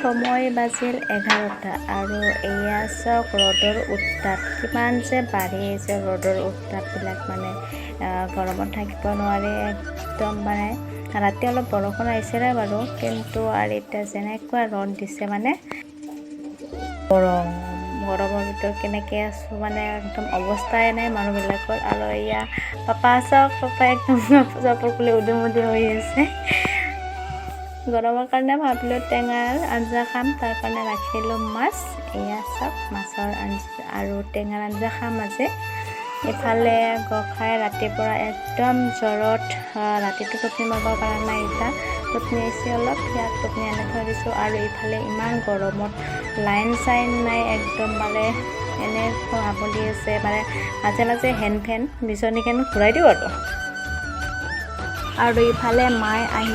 সময় বাজিল 11টা আৰু এয়া চাওক ৰ'দৰ উত্তাপ কিমান যে বাঢ়ি আহিছে। ৰ'দৰ উত্তাপবিলাক মানে গৰমত থাকিব নোৱাৰি একদম। মানে ৰাতি অলপ বৰষুণ আহিছিলে বাৰু, কিন্তু আৰু এতিয়া যেনেকুৱা ৰ'দ দিছে মানে গৰমৰ ভিতৰত কেনেকৈ আছোঁ মানে একদম অৱস্থাই নাই মানুহবিলাকৰ। আৰু এয়া পাপা চাওক, পাপা একদম চাপৰ খুলি উদুমুদি হৈ আছে। গৰমৰ কাৰণে ভাবিলোঁ টেঙাৰ আঞ্জা খাম, তাৰ কাৰণে ৰাখিলোঁ মাছ। এয়া চাওক মাছৰ আঞ্জা আৰু টেঙাৰ আঞ্জা খাম আজি। ইফালে গোঁসাই ৰাতিপুৱা একদম জ্বৰত, ৰাতিটো টোপনি মাৰিব পৰা নাই। এতিয়া টোপনি আহিছে অলপ, ইয়াত টোপনি আনি থৈ দিছোঁ। আৰু ইফালে ইমান গৰমত লাইন চাইন নাই, একদম মানে এনে হাবলি আছে। মানে মাজে মাজে হেণ্ড ফেন বিচনীখন ঘূৰাই দিওঁ আৰু ইফালে মায়ে আহি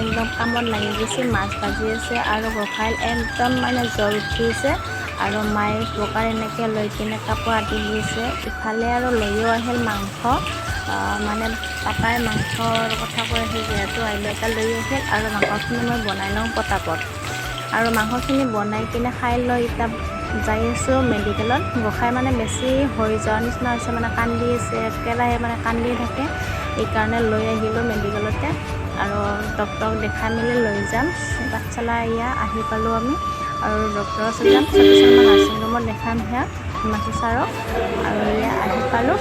একদম কামত লাগি গৈছে, মাছ ভাজি আছে। আৰু গোঁসাই একদম মানে জ্বৰ উঠিছে আৰু মায়ে বোকাৰ এনেকৈ লৈ কিনে কাপোৰ আদি দিছে। ইফালে আৰু লৈও আহিল মাংস, মানে পাপাই মাংসৰ কথা কৈ আছিল যিহেতু আহিলে এটা লৈ আহিল। আৰু মাংসখিনি মই বনাই লওঁ পটাপট। আৰু মাংসখিনি বনাই কিনে খাই লৈ এতিয়া যাই আছোঁ মেডিকেলত। গোঁসাই মানে বেছি হৈ যোৱাৰ নিচিনা হৈছে, মানে কান্দি আছে একেৰাহে, মানে কান্দি থাকে। এইকাৰণে লৈ আহিলোঁ মেডিকেলতে আৰু ডক্তৰক দেখাই মেলি লৈ যাম। পাঠশালা এয়া আহি পালোঁ আমি আৰু ডক্তৰৰ ওচৰত যাম। ছাব্বিছ নম্বৰ নাৰ্ছিং ৰুমত দেখাম সেয়া হিমাংশু ছাৰক। আৰু এয়া আহি পালোঁ।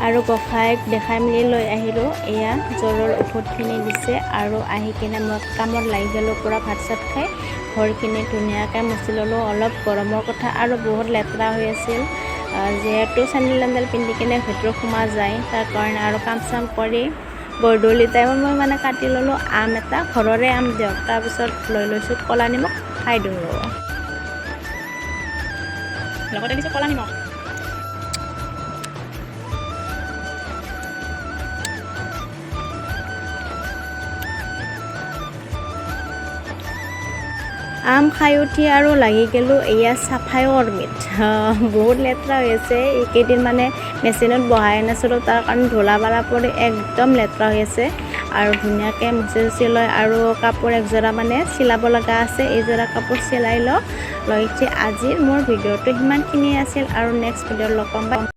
আৰু গোঁসাইক দেখাই মেলি লৈ আহিলোঁ। এয়া জ্বৰৰ ঔষধখিনি দিছে আৰু আহি কিনে মই কামত লাগি গ'লোঁ পূৰা। ভাত চাত খাই ঘৰখিনি ধুনীয়াকৈ মুচি ল'লোঁ। অলপ গৰমৰ কথা আৰু বহুত লেতেৰা হৈ আছিল, যিহেতু চেণ্ডেল টেণ্ডেল পিন্ধি কিনে ভিতৰত সোমোৱা যায়, তাৰ কাৰণে। আৰু কাম চাম কৰি গধূলি টাইমত মই মানে কাটি ল'লোঁ আম এটা, ঘৰৰে আম দিয়ক। তাৰপিছত লৈ লৈছোঁ ক'লা নিমখ, খাই দিওঁ লগতে দিছোঁ ক'লা নিমখ। আম খাই উঠি আৰু লাগি গ'লোঁ এয়া চাফাই কৰ্মীত। বহুত লেতেৰা হৈ আছে। এইকেইদিন মানে মেচিনত বহাই নাছিলোঁ, তাৰ কাৰণে ধূলা বালা পৰি একদম লেতেৰা হৈ আছে। আৰু ধুনীয়াকৈ মুচি চুচি লৈ আৰু কাপোৰ একযোৰা মানে চিলাব লগা আছে, এইযোৰা কাপোৰ চিলাই লৈ আজিৰ মোৰ ভিডিঅ'টো সিমানখিনিয়ে আছিল। আৰু নেক্সট ভিডিঅ'ত লগ পাম।